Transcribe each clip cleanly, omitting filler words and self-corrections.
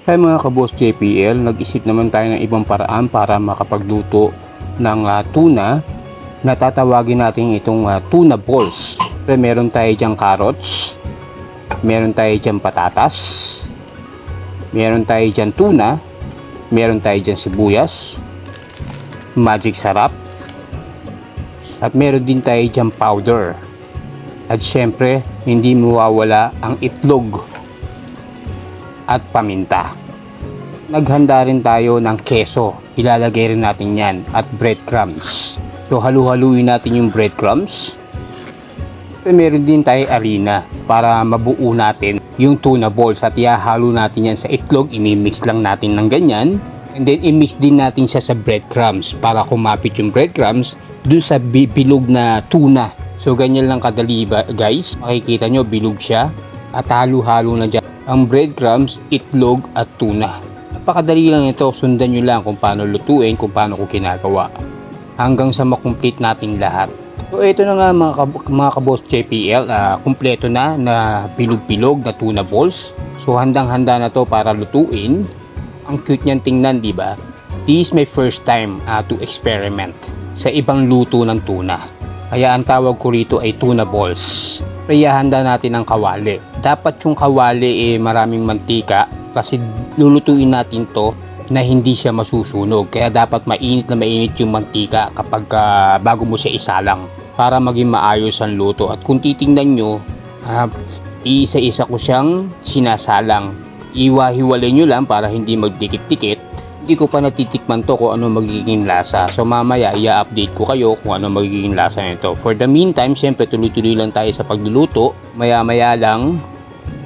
Kaya mga kaboss JPL, nag-isip naman tayo ng ibang paraan para makapagluto ng tuna na tatawagin natin itong tuna balls. Pero meron tayo diyang carrots, meron tayo diyang patatas, meron tayo diyang tuna, meron tayo diyang sibuyas, magic sarap, at meron din tayo diyang powder. At syempre, hindi mawawala ang itlog at paminta. Naghanda rin tayo ng keso. Ilalagay rin natin yan at breadcrumbs. So halu-haluin natin yung breadcrumbs. At meron din tayo harina para mabuo natin yung tuna balls at ihahalo natin yan sa itlog. Imimix lang natin ng ganyan. And then imix din natin siya sa breadcrumbs para kumapit yung breadcrumbs dun sa bilog na tuna. So ganyan lang kadali guys. Makikita nyo bilog siya at halo-halo na dyan ang breadcrumbs, itlog at tuna. Napakadali lang ito. Sundan nyo lang kung paano lutuin, kung paano ko ginagawa hanggang sa makomplete natin lahat. So ito na nga mga kaboss JPL, kumpleto na bilog-bilog na tuna balls. So handang-handa na to para lutuin. Ang cute niyan tingnan, di ba? This is my first time to experiment sa ibang luto ng tuna. Kaya ang tawag ko rito ay tuna balls. Kaya handa natin ang kawali. Dapat yung kawali maraming mantika kasi lulutuin natin to na hindi siya masusunog. Kaya dapat mainit na mainit yung mantika kapag bago mo siya isalang para maging maayos ang luto. At kung titingnan nyo, isa-isa ko siyang sinasalang. Iwa-hiwalay nyo lang para hindi magdikit-dikit. Hindi ko pa natitikman to kung ano magiging lasa. So mamaya i-update ko kayo kung ano magiging lasa nito. For the meantime, syempre tuloy-tuloy lang tayo sa pagluluto. Maya-maya lang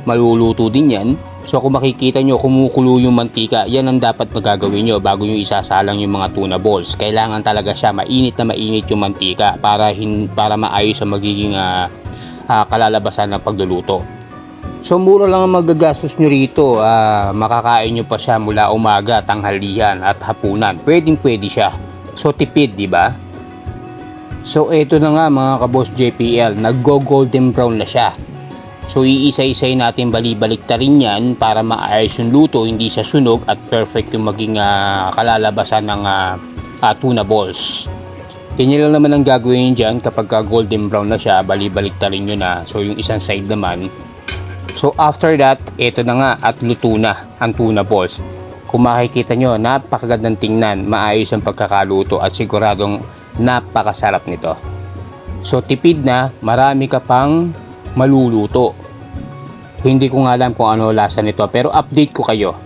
maluluto din yan. So kung makikita nyo kumukulo yung mantika, yan ang dapat magagawin nyo bago nyo isasalang yung mga tuna balls. Kailangan talaga siya mainit na mainit yung mantika para maayos ang magiging kalalabasan ng pagluluto. So mura lang ang magagastos nyo rito. Makakain nyo pa siya mula umaga, tanghalian at hapunan. Pwedeng-pwede siya. So tipid, di ba? So ito na nga mga kaboss JPL, naggo-golden brown na siya. So iisa-isay natin bali-baliktarin yan para maayos yung luto, hindi siya sunog at perfect yung maging kalalabasan ng tuna balls. Ganyan lang naman ang gagawin dyan kapag golden brown na siya, bali-baliktarin nyo na. So yung isang side naman. So after that, ito na nga at luto na ang tuna balls. Kung makikita nyo, napakagandang tingnan, maayos ang pagkakaluto at siguradong napakasarap nito. So tipid na, marami ka pang maluluto. Hindi ko nga alam kung ano lasa nito pero update ko kayo.